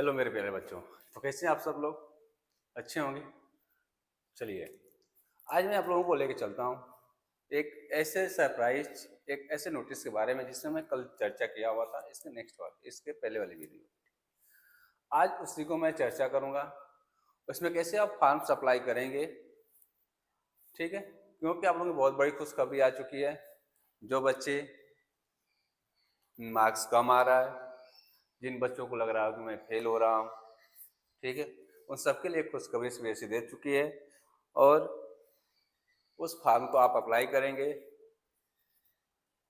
Hello मेरे प्यारे बच्चों। तो कैसे हैं आप सब लोग? अच्छे होंगे। चलिए, आज मैं आप लोगों को लेके चलता हूँ एक ऐसे सरप्राइज, एक ऐसे नोटिस के बारे में जिसमें मैं कल चर्चा किया हुआ था इसके नेक्स्ट वाले, इसके पहले वाली वीडियो। आज उसी को मैं चर्चा करूँगा। उसमें कैसे आप फॉर्म सप्लाई करेंगे, ठीक है? क्योंकि आप लोगों की बहुत बड़ी खुशखबरी आ चुकी है। जो बच्चे मार्क्स कम आ रहा है, जिन बच्चों को लग रहा है कि मैं फेल हो रहा हूँ, ठीक है, उन सबके लिए खुशखबरी सीबीएसई दे चुकी है। और उस फॉर्म को आप अप्लाई करेंगे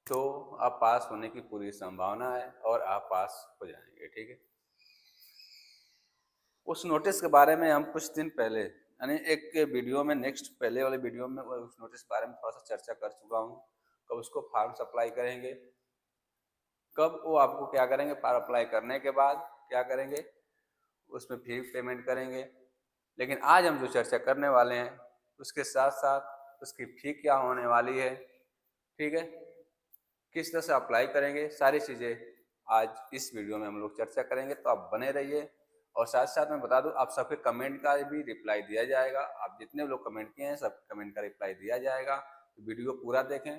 तो आप पास होने की पूरी संभावना है और आप पास हो जाएंगे, ठीक है। उस नोटिस के बारे में हम कुछ दिन पहले यानी एक वीडियो में, नेक्स्ट पहले वाले वीडियो में उस नोटिस के बारे में थोड़ा सा चर्चा कर चुका हूँ। कब उसको फॉर्म सप्लाई करेंगे, कब वो आपको क्या करेंगे, फॉर्म अप्लाई करने के बाद क्या करेंगे, उसमें फी पेमेंट करेंगे। लेकिन आज हम जो चर्चा करने वाले हैं उसके साथ साथ उसकी फी क्या होने वाली है, ठीक है, किस तरह से अप्लाई करेंगे, सारी चीज़ें आज इस वीडियो में हम लोग चर्चा करेंगे। तो आप बने रहिए। और साथ साथ मैं बता दूं, आप सबके कमेंट का भी रिप्लाई दिया जाएगा। आप जितने लोग कमेंट किए हैं सब कमेंट का रिप्लाई दिया जाएगा। तो वीडियो पूरा देखें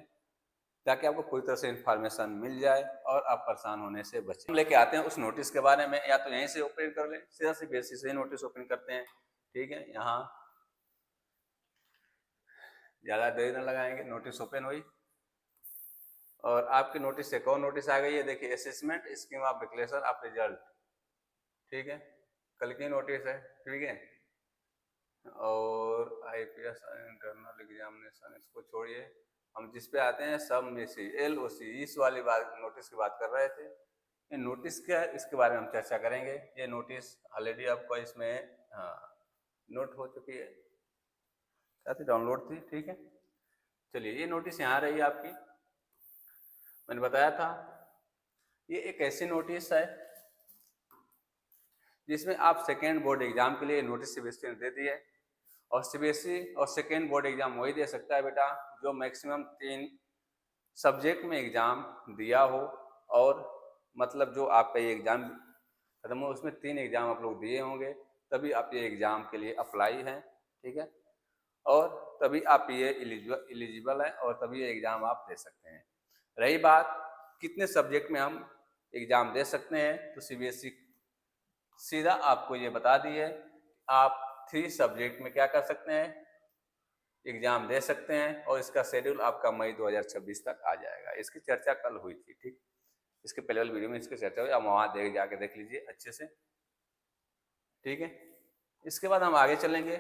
ताकि आपको पूरी तरह से इन्फॉर्मेशन मिल जाए और आप परेशान होने से बचें। हम लेके आते हैं उस नोटिस के बारे में, या तो यहीं से ओपन कर लें, सीधा सी बेसिस से ही नोटिस ओपन करते हैं, ठीक है। यहाँ ज़्यादा देर न लगाएंगे, नोटिस ओपन हुई और आपके नोटिस से कौन नोटिस आ गई है, देखिए, assessment scheme of declaration of result, ठीक है, कल की नोटिस है, ठीक है। और आईपीएस इंटरनल एग्जामिनेशन, इसको छोड़िए, हम जिस पे आते हैं सब में से LOC, इस वाली बात, नोटिस की बात कर रहे थे। ये नोटिस क्या है, इसके बारे में हम चर्चा करेंगे। ये नोटिस ऑलरेडी आपको इसमें हाँ नोट हो चुकी है, क्या थी, डाउनलोड थी, ठीक है। चलिए, ये नोटिस यहाँ रही आपकी, मैंने बताया था ये एक ऐसी नोटिस है जिसमें आप सेकेंड बोर्ड एग्जाम के लिए नोटिस सीबीएसई ने दे दी है। और सीबीएसई और सेकेंड बोर्ड एग्जाम वही दे सकता है बेटा जो मैक्सिमम 3 सब्जेक्ट में एग्जाम दिया हो। और मतलब जो आपका ये एग्जाम खत्म हो उसमें 3 एग्जाम आप लोग दिए होंगे, तभी आप ये एग्जाम के लिए अप्लाई हैं, ठीक है। और तभी आप ये एलिजिबल हैं और तभी ये एग्जाम आप दे सकते हैं। रही बात कितने सब्जेक्ट में हम एग्जाम दे सकते हैं, तो सीबीएसई सीधा आपको ये बता दी है, आप 3 सब्जेक्ट में क्या कर सकते हैं, एग्जाम दे सकते हैं। और इसका शेड्यूल आपका मई 2026 तक आ जाएगा। इसकी चर्चा कल हुई थी, ठीक, इसके पहले वाली वीडियो में इसकी चर्चा हुई, आप वहाँ जाके देख लीजिए अच्छे से, ठीक है। इसके बाद हम आगे चलेंगे।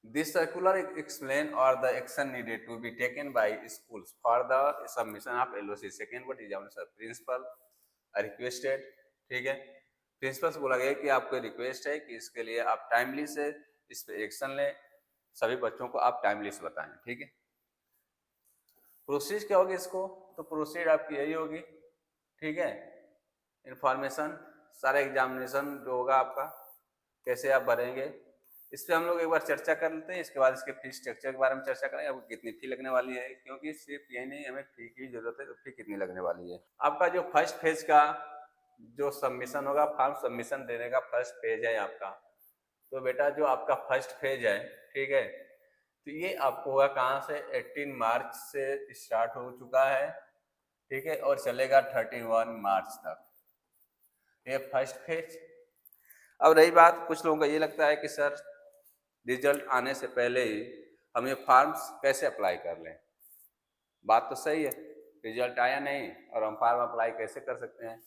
दिस सर्कुलर एक्सप्लेन और the action needed to be taken by schools for the submission of LOC second board examination principal requested, ठीक है। प्रिंसिपल से बोला गया कि आपको रिक्वेस्ट है कि इसके लिए आप टाइमली से इस पे एक्शन लें, सभी बच्चों को आप टाइमली से बताएं, ठीक है। प्रोसीड क्या होगी इसको, तो प्रोसीड आपकी यही होगी, ठीक है। इंफॉर्मेशन, सारा एग्जामिनेशन जो होगा आपका कैसे आप भरेंगे, इस पर हम लोग एक बार चर्चा कर लेते हैं। इसके बाद इसके फी स्ट्रक्चर के बारे में चर्चा करेंगे, आपको कितनी फी लगने वाली है, क्योंकि सिर्फ यही नहीं, हमें फी की जरूरत है, तो फी कितनी लगने वाली है। आपका जो फर्स्ट फेज का जो सबमिशन होगा, फॉर्म सबमिशन देने का फर्स्ट फेज है आपका, तो बेटा जो आपका फर्स्ट फेज है, ठीक है, तो ये आपको होगा कहाँ से, 18 मार्च से स्टार्ट हो चुका है, ठीक है, और चलेगा 31 मार्च तक, ये फर्स्ट फेज। अब रही बात, कुछ लोगों का ये लगता है कि सर रिजल्ट आने से पहले ही हम ये फॉर्म्स कैसे अप्लाई कर लें। बात तो सही है, रिजल्ट आया नहीं और हम फॉर्म अप्लाई कैसे कर सकते हैं।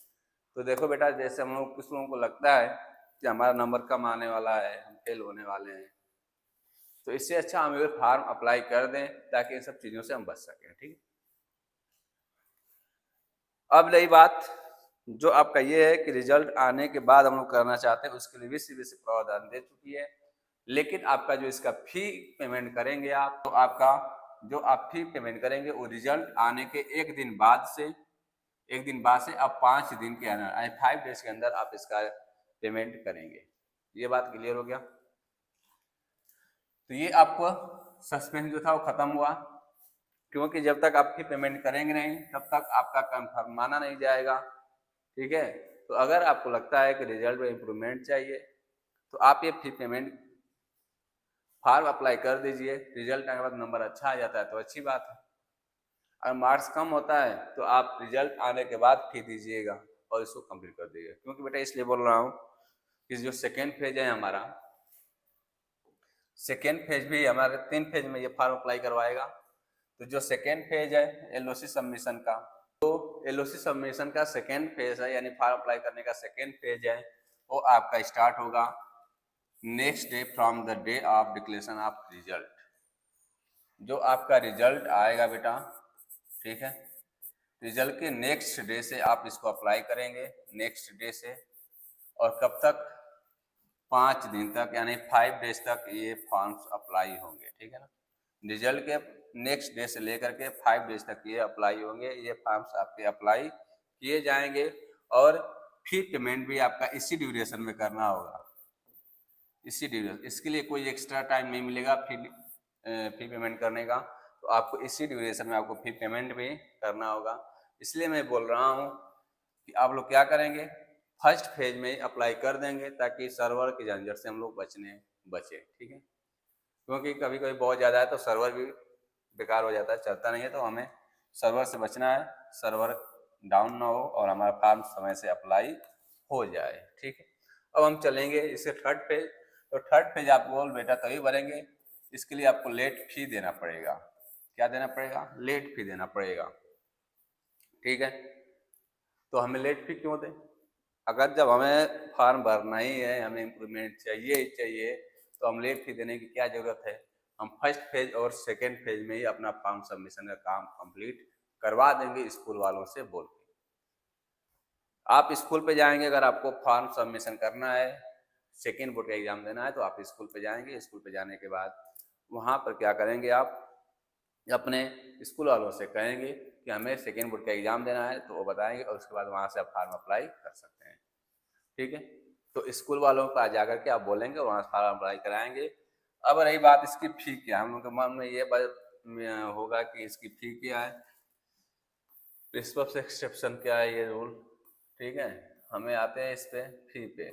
तो देखो बेटा, जैसे हम लोग, कुछ लोगों को लगता है कि हमारा नंबर कम आने वाला है, हम फेल होने वाले हैं, तो इससे अच्छा हम ये फॉर्म अप्लाई कर दें ताकि इन सब चीज़ों से हम बच सकें, ठीक है। अब रही बात जो आपका ये है कि रिजल्ट आने के बाद हम लोग करना चाहते हैं, उसके लिए भी सीबीएसई प्रावधान दे चुकी है। लेकिन आपका जो इसका फी पेमेंट करेंगे आप, तो आपका जो आप फी पेमेंट करेंगे वो रिजल्ट आने के एक दिन बाद से आप 5 दिन के अंदर, 5 डेज के अंदर आप इसका पेमेंट करेंगे। ये बात क्लियर हो गया। तो ये आपको सस्पेंस जो था वो खत्म हुआ, क्योंकि जब तक आप फी पेमेंट करेंगे नहीं तब तक आपका कंफर्म माना नहीं जाएगा, ठीक है। तो अगर आपको लगता है कि रिजल्ट में इम्प्रूवमेंट चाहिए तो आप ये फी पेमेंट फॉर्म अप्लाई कर दीजिए। रिजल्ट आने के बाद नंबर अच्छा आ जाता है तो अच्छी बात है, अगर मार्क्स कम होता है तो आप रिजल्ट आने के बाद फी दीजिएगा और इसको कंप्लीट कर दीजिएगा। क्योंकि बेटा इसलिए बोल रहा हूँ कि जो सेकेंड फेज है हमारा, सेकेंड फेज भी हमारे 3 फेज में ये फॉर्म अप्लाई करवाएगा। तो जो सेकेंड फेज है एलओसी सबमिशन का, तो एलओसी सबमिशन का सेकेंड फेज है, यानी फॉर्म अप्लाई करने का सेकेंड फेज है, वो आपका स्टार्ट होगा next day from the day of declaration of result. जो आपका रिजल्ट आएगा बेटा, ठीक है, रिजल्ट के नेक्स्ट डे से आप इसको अप्लाई करेंगे, नेक्स्ट डे से, और कब तक, 5 दिन तक, यानी 5 डेज तक ये फॉर्म्स अप्लाई होंगे, ठीक है ना। रिजल्ट के नेक्स्ट डे से लेकर के 5 डेज तक ये अप्लाई होंगे, ये फॉर्म्स आपके अप्लाई किए जाएंगे और फी पेमेंट भी आपका इसी ड्यूरेशन में करना होगा, इसी ड्यूरेशन। इसके लिए कोई एक्स्ट्रा टाइम नहीं मिलेगा फी पेमेंट करने का, तो आपको इसी ड्यूरेशन में आपको फी पेमेंट भी करना होगा। इसलिए मैं बोल रहा हूँ कि आप लोग क्या करेंगे, फर्स्ट फेज में अप्लाई कर देंगे ताकि सर्वर के झंझट से हम लोग बचे, ठीक है। क्योंकि कभी कभी बहुत ज़्यादा है तो सर्वर भी बेकार हो जाता है, चलता नहीं है, तो हमें सर्वर से बचना है, सर्वर डाउन ना हो और हमारा फॉर्म समय से अप्लाई हो जाए, ठीक है। अब हम चलेंगे इससे थर्ड पेज। तो थर्ड पेज आप बोल बेटा तभी भरेंगे, इसके लिए आपको लेट फी देना पड़ेगा। क्या देना पड़ेगा, लेट फी देना पड़ेगा, ठीक है। तो हमें लेट फी क्यों दें, अगर जब हमें फॉर्म भरना ही है, हमें इम्प्रूवमेंट चाहिए ही चाहिए, तो हम लेट फी देने की क्या जरूरत है। हम फर्स्ट फेज और सेकेंड फेज में ही अपना फॉर्म सबमिशन का काम कंप्लीट करवा देंगे स्कूल वालों से बोल के। आप स्कूल पे जाएंगे, अगर आपको फॉर्म सबमिशन करना है, सेकेंड बोर्ड का एग्जाम देना है, तो आप स्कूल पे जाएंगे। स्कूल पे जाने के बाद वहाँ पर क्या करेंगे, आप अपने स्कूल वालों से कहेंगे कि हमें सेकेंड बोर्ड का एग्जाम देना है, तो वो बताएंगे और उसके बाद वहाँ से आप फॉर्म अप्लाई कर सकते हैं, ठीक है। तो स्कूल वालों का जाकर के आप बोलेंगे, वहाँ फॉर्म अप्लाई कराएंगे। अब रही बात इसकी फी क्या, हम लोग के मन में ये होगा कि इसकी फी क्या है, प्रिंसिपल से एक्सेप्शन क्या है, ये रूल, ठीक है। हमें आते हैं इस पे फी पे,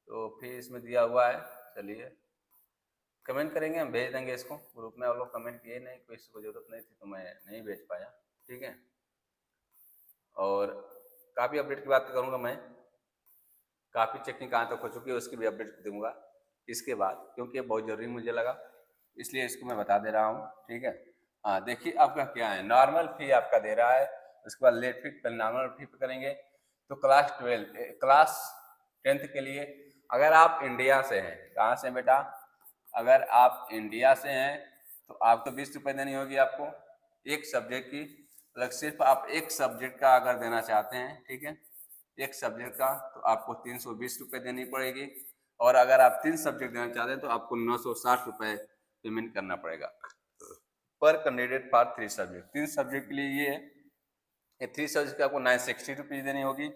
तो फी इसमें दिया हुआ है। चलिए कमेंट करेंगे, हम भेज देंगे इसको ग्रुप में। आप लोग कमेंट किए नहीं, कोई इसको जरूरत नहीं थी तो मैं नहीं भेज पाया, ठीक है। और काफ़ी अपडेट की बात करूँगा मैं, काफ़ी चेकिंग कहाँ तक हो चुकी है उसकी भी अपडेट दूंगा इसके बाद, क्योंकि ये बहुत ज़रूरी मुझे लगा, इसलिए इसको मैं बता दे रहा हूँ, ठीक है। हाँ देखिए आपका क्या है, नॉर्मल फी आपका दे रहा है, उसके बाद लेट फी पहले नॉर्मल फी पे करेंगे। तो क्लास 10th के लिए अगर आप इंडिया से हैं, कहाँ से बेटा, अगर आप इंडिया से हैं तो आपको 20 रुपये देनी होगी आपको एक सब्जेक्ट की, अलग सिर्फ आप एक सब्जेक्ट का अगर देना चाहते हैं, ठीक है, एक सब्जेक्ट का, तो आपको 320 रुपये देनी पड़ेगी। और अगर आप 3 सब्जेक्ट देना चाहते हैं तो आपको 960 रुपये पेमेंट करना पड़ेगा पर कैंडिडेट फॉर 3 सब्जेक्ट। 3 सब्जेक्ट के लिए ये 3 सब्जेक्ट की आपको 960 रुपीज़ देनी होगी,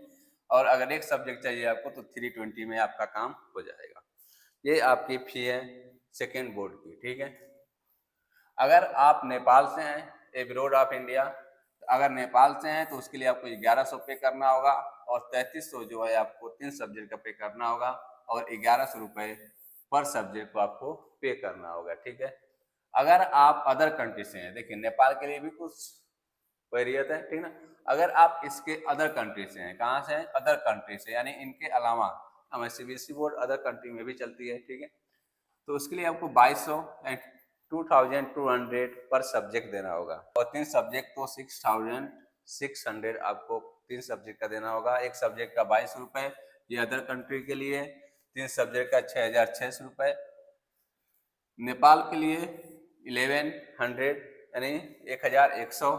और अगर एक सब्जेक्ट चाहिए आपको तो 320 में आपका काम हो जाएगा। ये आपकी फी है सेकेंड बोर्ड की, ठीक है। अगर आप नेपाल से हैं, एब्रोड ऑफ इंडिया, अगर नेपाल से हैं तो उसके लिए आपको 1100 पे करना होगा, और 3300 जो है आपको 3 सब्जेक्ट का पे करना होगा, और 1100 रुपये पर सब्जेक्ट को आपको पे करना होगा, ठीक है। अगर आप अदर कंट्री से हैं, देखिए नेपाल के लिए भी कुछ वैरियत है, ठीक ना। अगर आप इसके अदर कंट्री से हैं, कहाँ से हैं, अदर कंट्री से, यानी इनके अलावा हमारे सीबीएसई बोर्ड अदर कंट्री में भी चलती है, ठीक है। तो उसके लिए आपको 2200 एंड 2200 पर सब्जेक्ट देना होगा, और 3 सब्जेक्ट तो 6600 आपको 3 सब्जेक्ट का देना होगा। एक सब्जेक्ट का 22 रुपये, ये अदर कंट्री के लिए, 3 सब्जेक्ट का 6600 रुपये। नेपाल के लिए 1100 यानी 1100,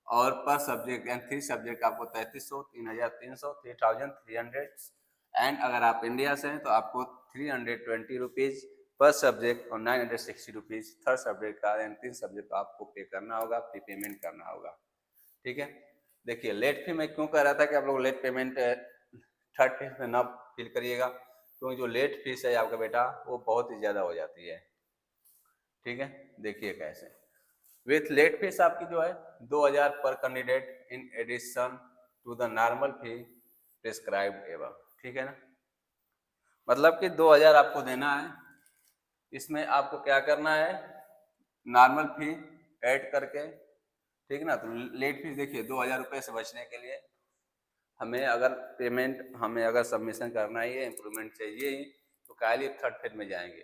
और पर सब्जेक्ट यानी 3 सब्जेक्ट आपको 3300, 3300, 3300। एंड अगर आप इंडिया से हैं तो आपको 320 रुपीज़ पर सब्जेक्ट और 960 रुपीज़ थर्ड सब्जेक्ट का, यानी 3 सब्जेक्ट का आपको पे करना होगा, प्री पेमेंट करना होगा, ठीक है। देखिए लेट फी मैं क्यों कह रहा था कि आप लोग लेट पेमेंट थर्ड फीस में ना फिल करिएगा, क्योंकि जो लेट फीस है आपका बेटा वो बहुत ही ज़्यादा हो जाती है, ठीक है। देखिए कैसे, विथ लेट फीस आपकी जो है 2000 पर candidate in addition to the normal fee prescribed above, ठीक है ना। मतलब कि 2000 आपको देना है, इसमें आपको क्या करना है, नॉर्मल फी ऐड करके, ठीक है ना। तो लेट फीस देखिए 2000 रुपये से बचने के लिए हमें अगर सबमिशन करना ही है, इम्प्रूवमेंट चाहिए ही, तो कायली थर्ड फेज में जाएंगे,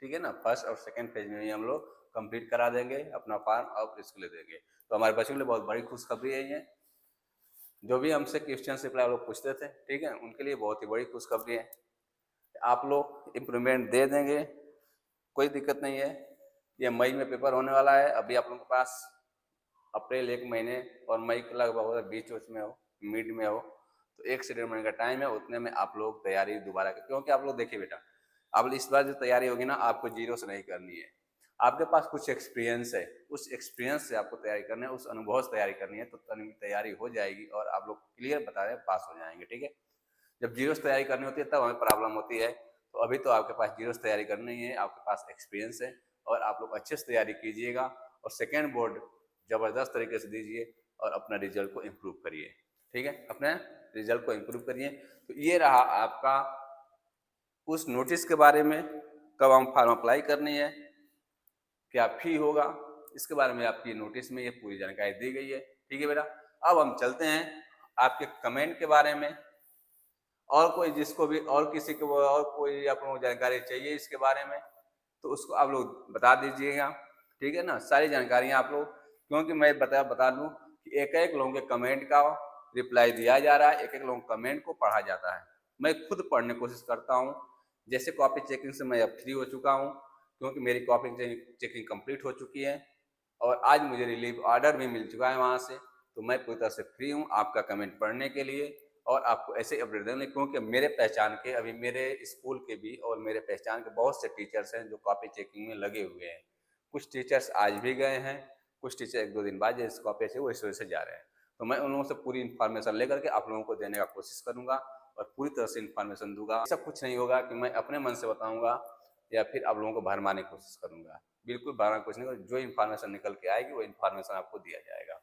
ठीक है ना। फर्स्ट और सेकंड फेज में ही हम लोग कंप्लीट करा देंगे अपना फॉर्म और इसको ले देंगे। तो हमारे बच्चों के लिए बहुत बड़ी खुशखबरी है ये। जो भी हमसे क्वेश्चन रिप्लाई लोग पूछते थे, ठीक है, उनके लिए बहुत ही बड़ी खुशखबरी है। आप लोग इम्प्रूवमेंट दे देंगे, कोई दिक्कत नहीं है। ये मई में पेपर होने वाला है। अभी आप लोगों के पास अप्रैल 1 महीने और मई के लगभग बीच में हो, मिड में हो, तो 1 से 1.5 महीने का टाइम है। उतने में आप लोग तैयारी दोबारा कर, क्योंकि आप लोग देखिए बेटा, अब इस बार जो तैयारी होगी ना, आपको जीरो से नहीं करनी है। आपके पास कुछ एक्सपीरियंस है, उस एक्सपीरियंस से आपको तैयारी करनी है, उस अनुभव से तैयारी करनी है, तो तैयारी हो जाएगी और आप लोग क्लियर बता रहे पास हो जाएंगे, ठीक है। जब जीरो से तैयारी करनी होती है तब हमें प्रॉब्लम होती है। तो अभी तो आपके पास जीरो से तैयारी करनी नहीं है, आपके पास एक्सपीरियंस है और आप लोग अच्छे से तैयारी कीजिएगा और सेकेंड बोर्ड ज़बरदस्त तरीके से दीजिए और अपना रिजल्ट को इम्प्रूव करिए, ठीक है, अपने रिजल्ट को इम्प्रूव करिए। तो ये रहा आपका उस नोटिस के बारे में, कब हम फॉर्म अप्लाई करनी है, क्या फी होगा, इसके बारे में आपकी नोटिस में ये पूरी जानकारी दी गई है, ठीक है बेटा। अब हम चलते हैं आपके कमेंट के बारे में। और कोई जिसको भी और किसी को और कोई आप लोगों को जानकारी चाहिए इसके बारे में, तो उसको आप लोग बता दीजिएगा, ठीक है ना। सारी जानकारियाँ आप लोग, क्योंकि मैं बता दूं कि एक एक लोगों के कमेंट का रिप्लाई दिया जा रहा है, एक एक लोगों के कमेंट को पढ़ा जाता है। मैं खुद पढ़ने की कोशिश करता हूँ। जैसे कॉपी चेकिंग से मैं अब फ्री हो चुका हूँ, क्योंकि मेरी कॉपी चेकिंग कंप्लीट हो चुकी है और आज मुझे रिलीव ऑर्डर भी मिल चुका है वहाँ से। तो मैं पूरी तरह से फ्री हूँ आपका कमेंट पढ़ने के लिए और आपको ऐसे अपडेट देने, क्योंकि मेरे पहचान के अभी मेरे स्कूल के भी और मेरे पहचान के बहुत से टीचर्स हैं जो कॉपी चेकिंग में लगे हुए हैं। कुछ टीचर्स आज भी गए हैं, कुछ टीचर 1-2 दिन बाद जैसे कॉपी से वो इस वजह से जा रहे हैं। तो मैं उन लोगों से पूरी इन्फॉर्मेशन लेकर के आप लोगों को देने का कोशिश करूंगा और पूरी तरह से इन्फॉर्मेशन दूंगा। ऐसा कुछ नहीं होगा कि मैं अपने मन से बताऊंगा या फिर आप लोगों को भरमाने की कोशिश करूंगा। बिल्कुल भरमाने की कोशिश नहीं करूंगा, जो इन्फॉर्मेशन निकल के आएगी वो इन्फॉर्मेशन आपको दिया जाएगा,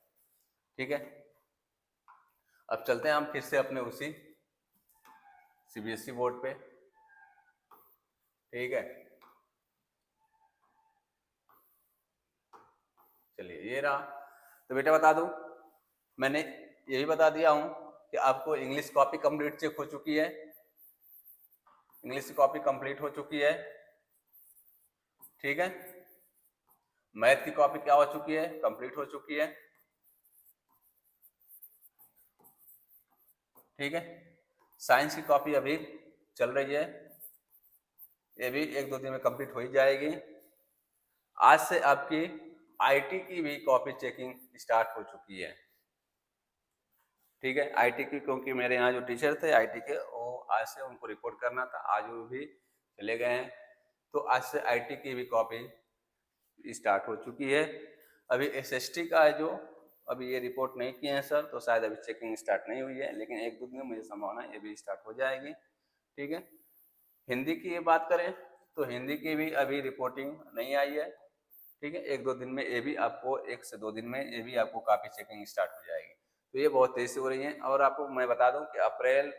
ठीक है। अब चलते हैं हम फिर से अपने उसी सीबीएसई बोर्ड पे, ठीक है। चलिए ये रहा। तो बेटा बता दूं, मैंने यही बता दिया हूं कि आपको इंग्लिश कॉपी कंप्लीट चेक हो चुकी है, इंग्लिश की कॉपी कंप्लीट हो चुकी है, ठीक है। मैथ की कॉपी क्या हो चुकी है, कंप्लीट हो चुकी है, ठीक है। साइंस की कॉपी अभी चल रही है, ये भी 1-2 दिन में कंप्लीट हो ही जाएगी। आज से आपकी आईटी की भी कॉपी चेकिंग स्टार्ट हो चुकी है, ठीक है। आईटी की, क्योंकि मेरे यहाँ जो टीचर थे आईटी के, वो आज से उनको रिपोर्ट करना था, आज वो भी चले गए हैं। तो आज से आईटी की भी कॉपी स्टार्ट हो चुकी है। अभी एसएसटी का है जो अभी ये रिपोर्ट नहीं किए हैं सर, तो शायद अभी चेकिंग स्टार्ट नहीं हुई है, लेकिन 1-2 दिन में मुझे संभावना है ये भी स्टार्ट हो जाएगी, ठीक है। हिंदी की ये बात करें तो हिंदी की भी अभी रिपोर्टिंग नहीं आई है, ठीक है। 1-2 दिन में ये भी आपको 1 से 2 दिन में ये भी आपको कॉपी चेकिंग स्टार्ट हो जाएगी। तो ये बहुत तेजी से हो रही है। और आपको मैं बता दूं कि अप्रैल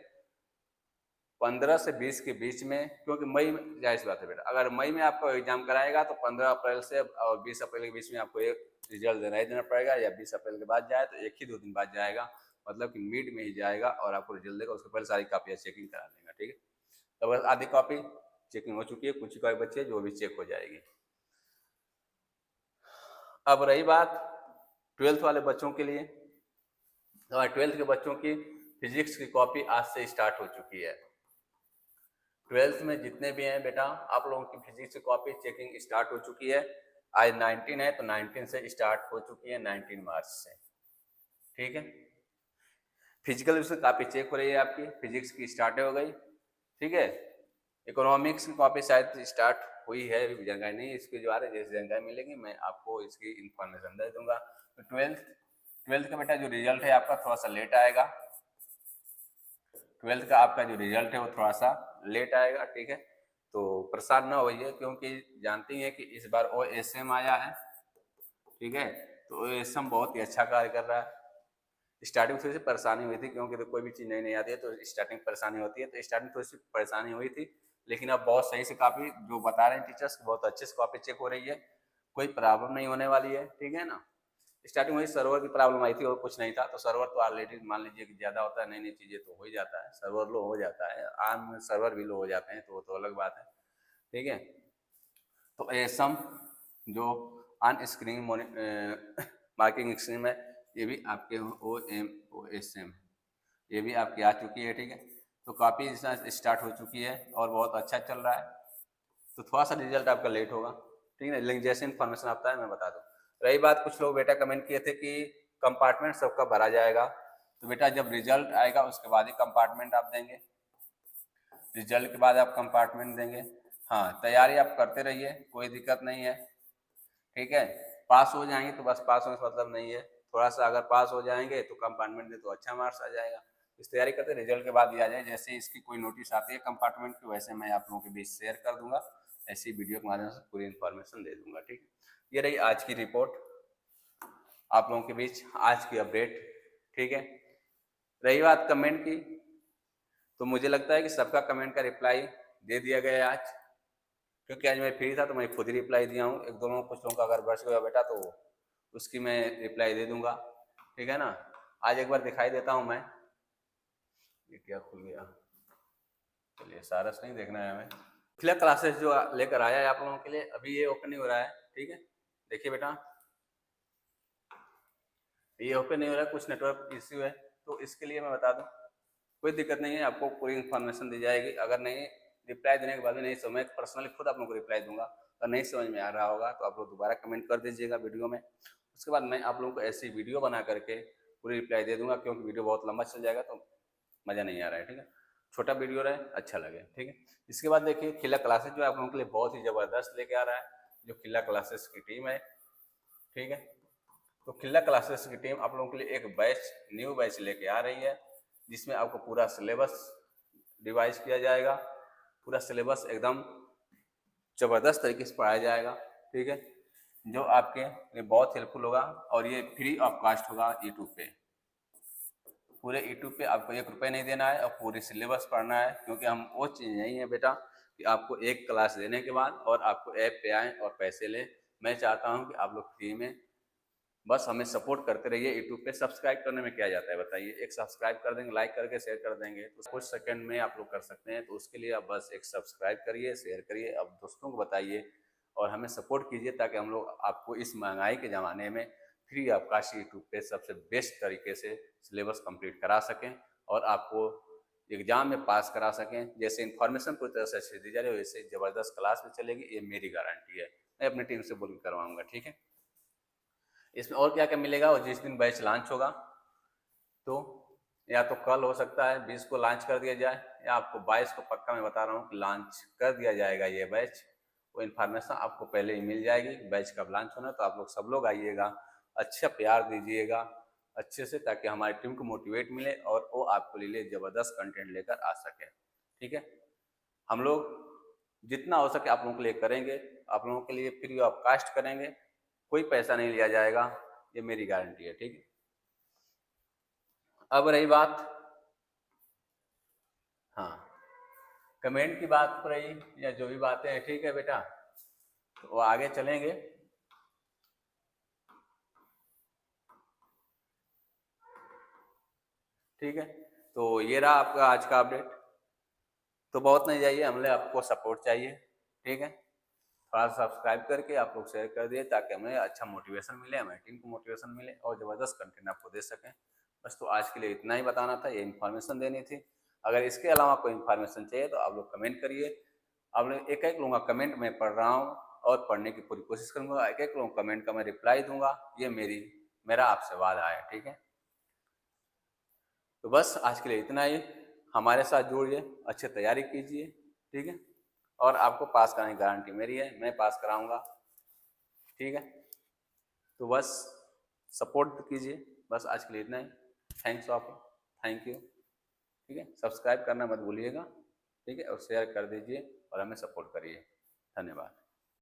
15 से 20 के बीच में, क्योंकि मई में जाहिर सी बात है बेटा, अगर मई में आपका एग्जाम कराएगा तो 15 अप्रैल से और 20 अप्रैल के बीच में आपको एक रिजल्ट देना ही देना पड़ेगा, या 20 अप्रैल के बाद जाए तो 1 ही 2 दिन बाद जाएगा, मतलब कि मिड में ही जाएगा और आपको रिजल्ट देगा। उसके पहले सारी कापियाँ चेकिंग करा देगा, ठीक है। तो बस आधी कॉपी चेकिंग हो चुकी है, कुछ कॉपी बची है जो भी चेक हो जाएगी। अब रही बात 12th वाले बच्चों के लिए, तो 12th के बच्चों की फिजिक्स की कॉपी आज से स्टार्ट हो चुकी है। 12th में जितने भी हैं बेटा, आप लोगों की फिजिक्स की कॉपी चेकिंग स्टार्ट हो चुकी है। आज 19 है तो 19 से स्टार्ट हो चुकी है, 19 मार्च से, ठीक है। फिजिकल उससे कॉपी चेक हो रही है, आपकी फिजिक्स की स्टार्ट हो गई, ठीक है। इकोनॉमिक्स की कॉपी शायद स्टार्ट हुई है, जानकारी नहीं इसके बारे में, जैसे जानकारी मिलेगी मैं आपको इसकी इंफॉर्मेशन दे दूंगा। तो 12th का बेटा जो रिजल्ट है आपका थोड़ा सा लेट आएगा, 12th का आपका जो रिजल्ट है वो थोड़ा सा लेट आएगा, ठीक है। तो परेशान ना होइए, क्योंकि जानती हैं कि इस बार OSM आया है, ठीक है। तो OSM बहुत ही अच्छा कार्य कर रहा है, स्टार्टिंग थोड़ी सी परेशानी हुई थी, क्योंकि तो कोई भी चीज़ नई नहीं आती है तो स्टार्टिंग परेशानी होती है, तो स्टार्टिंग थोड़ी सी परेशानी हुई थी, लेकिन अब बहुत सही से कॉपी जो बता रहे हैं टीचर्स बहुत अच्छे से कॉपी चेक हो रही है, कोई प्रॉब्लम नहीं होने वाली है, ठीक है ना। स्टार्टिंग में सर्वर की प्रॉब्लम आई थी और कुछ नहीं था, तो सर्वर तो ऑलरेडी मान लीजिए कि ज़्यादा होता है, नई नई चीज़ें तो हो ही जाता है, सर्वर लो हो जाता है, आम में सर्वर भी लो हो जाते हैं, तो वो तो अलग बात है, ठीक है। तो एसम जो ऑन स्क्रीन मार्किंग स्क्रीन है, ये भी आपके OSM ये भी आपकी आ चुकी है, ठीक है। तो काफ़ी स्टार्ट हो चुकी है और बहुत अच्छा चल रहा है, तो थोड़ा सा रिजल्ट आपका लेट होगा, ठीक है, लेकिन जैसे इन्फॉर्मेशन आता है मैं बता दूँ। रही बात, कुछ लोग बेटा कमेंट किए थे कि कंपार्टमेंट सबका भरा जाएगा, तो बेटा जब रिजल्ट आएगा उसके बाद ही कंपार्टमेंट आप देंगे, रिजल्ट के बाद आप कंपार्टमेंट देंगे। हाँ, तैयारी आप करते रहिए, कोई दिक्कत नहीं है, ठीक है। पास हो जाएंगे तो बस, पास होने से मतलब नहीं है, थोड़ा सा अगर पास हो जाएंगे तो कंपार्टमेंट में तो अच्छा मार्क्स आ जाएगा। इस तैयारी करते रिजल्ट के बाद दिया जाए, जैसे इसकी कोई नोटिस आती है कंपार्टमेंट की, वैसे मैं आप लोगों के बीच शेयर कर दूंगा, ऐसी वीडियो के माध्यम से पूरी इन्फॉर्मेशन दे दूंगा, ठीक है। ये रही आज की रिपोर्ट आप लोगों के बीच, आज की अपडेट, ठीक है। रही बात कमेंट की, तो मुझे लगता है कि सबका कमेंट का रिप्लाई दे दिया गया है आज, क्योंकि आज मैं फ्री था तो मैं खुद ही रिप्लाई दिया हूँ। एक दो लोगों कुछ लोगों का अगर बच गया बेटा तो उसकी मैं रिप्लाई दे दूंगा, ठीक है ना। आज एक बार दिखाई देता हूँ मैं, ये क्या खुल गया, चलिए सारस नहीं देखना है हमें। पिछला क्लासेस जो लेकर आया है आप लोगों के लिए, अभी ये ओपन नहीं हो रहा है, ठीक है। देखिए बेटा, ये ओपन नहीं हो रहा है, कुछ नेटवर्क इश्यू है, तो इसके लिए मैं बता दूं कोई दिक्कत नहीं है, आपको पूरी इन्फॉर्मेशन दी जाएगी। अगर नहीं रिप्लाई देने के बाद भी नहीं समझ, मैं पर्सनली खुद आप लोगों को रिप्लाई दूंगा, अगर नहीं समझ में आ रहा होगा तो आप लोग दोबारा कमेंट कर दीजिएगा वीडियो में, उसके बाद मैं आप लोगों को ऐसी वीडियो बना करके पूरी रिप्लाई दे दूंगा, क्योंकि वीडियो बहुत लंबा चल जाएगा तो मज़ा नहीं आ रहा है, ठीक है। छोटा वीडियो रहे, अच्छा लगे, ठीक है। इसके बाद देखिए खिला क्लासेस जो आप लोगों के लिए बहुत ही ज़बरदस्त लेके आ रहा है, जो खिला क्लासेस की टीम है, ठीक है। तो खिला क्लासेस की टीम आप लोगों के लिए एक बैच, न्यू बैच लेके आ रही है, जिसमें आपको पूरा सिलेबस रिवाइज किया जाएगा, पूरा सिलेबस एकदम ज़बरदस्त तरीके से पढ़ाया जाएगा, ठीक है, जो आपके लिए बहुत हेल्पफुल होगा, और ये फ्री ऑफ कॉस्ट होगा यूट्यूब पे। पूरे यूट्यूब पे आपको ₹1 नहीं देना है और पूरी सिलेबस पढ़ना है, क्योंकि हम वो चीज़ नहीं है बेटा कि आपको एक क्लास देने के बाद और आपको ऐप पे आएँ और पैसे लें। मैं चाहता हूँ कि आप लोग फ्री में बस हमें सपोर्ट करते रहिए। यूट्यूब पे सब्सक्राइब करने में क्या जाता है बताइए, एक सब्सक्राइब कर देंगे, लाइक करके शेयर कर देंगे तो कुछ सेकंड में आप लोग कर सकते हैं। तो उसके लिए आप बस एक सब्सक्राइब करिए, शेयर करिए, अब दोस्तों को बताइए और हमें सपोर्ट कीजिए, ताकि हम लोग आपको इस महंगाई के ज़माने में फ्री ऑफ कॉस्ट यूट्यूब पे सबसे बेस्ट तरीके से सिलेबस कंप्लीट करा सकें और आपको एग्जाम में पास करा सकें। जैसे इन्फॉर्मेशन पूरी तरह से अच्छी दी जा रही है, वैसे ज़बरदस्त क्लास भी चलेगी, ये मेरी गारंटी है, मैं अपनी टीम से बोल करवाऊँगा, ठीक है। इसमें और क्या क्या मिलेगा, और जिस दिन बैच लॉन्च होगा तो या तो कल हो सकता है 20 को लॉन्च कर दिया जाए, या आपको 22 को पक्का मैं बता रहा हूँ कि लॉन्च कर दिया जाएगा ये बैच। वो इन्फॉर्मेशन आपको पहले ही मिल जाएगी बैच कब लॉन्च होना है। तो आप लोग सब लोग आइएगा, अच्छा प्यार दीजिएगा अच्छे से, ताकि हमारी टीम को मोटिवेट मिले और वो आपको लिए ज़बरदस्त कंटेंट लेकर आ सके, ठीक है। हम लोग जितना हो सके आप लोगों के लिए करेंगे, आप लोगों के लिए फ्री ऑफ कॉस्ट करेंगे, कोई पैसा नहीं लिया जाएगा, ये मेरी गारंटी है, ठीक है। अब रही बात, हाँ, कमेंट की बात रही या जो भी बातें हैं, ठीक है बेटा, तो वो आगे चलेंगे। ठीक है, तो ये रहा आपका आज का अपडेट। तो बहुत नहीं जाइए, हमने आपको सपोर्ट चाहिए, ठीक है। थोड़ा सब्सक्राइब करके आप लोग शेयर कर दिए, ताकि हमें अच्छा मोटिवेशन मिले, हमारी टीम को मोटिवेशन मिले और ज़बरदस्त कंटेंट आपको दे सकें। बस तो आज के लिए इतना ही बताना था, ये इन्फॉर्मेशन देनी थी। अगर इसके अलावा कोई इन्फॉर्मेशन चाहिए तो आप लोग कमेंट करिए। आप लोग एक एक लोगों का कमेंट मैं पढ़ रहा हूँ और पढ़ने की पूरी कोशिश करूँगा, एक एक लोगों कमेंट का मैं रिप्लाई दूंगा, ये मेरा आपसे वादा है, ठीक है। तो बस आज के लिए इतना ही, हमारे साथ जुड़िए, अच्छे तैयारी कीजिए, ठीक है, और आपको पास कराने की गारंटी मेरी है, मैं पास कराऊंगा, ठीक है। तो बस सपोर्ट कीजिए, बस आज के लिए इतना ही। थैंक्स आपको, थैंक यू, ठीक है। सब्सक्राइब करना मत भूलिएगा, ठीक है, और शेयर कर दीजिए और हमें सपोर्ट करिए। धन्यवाद।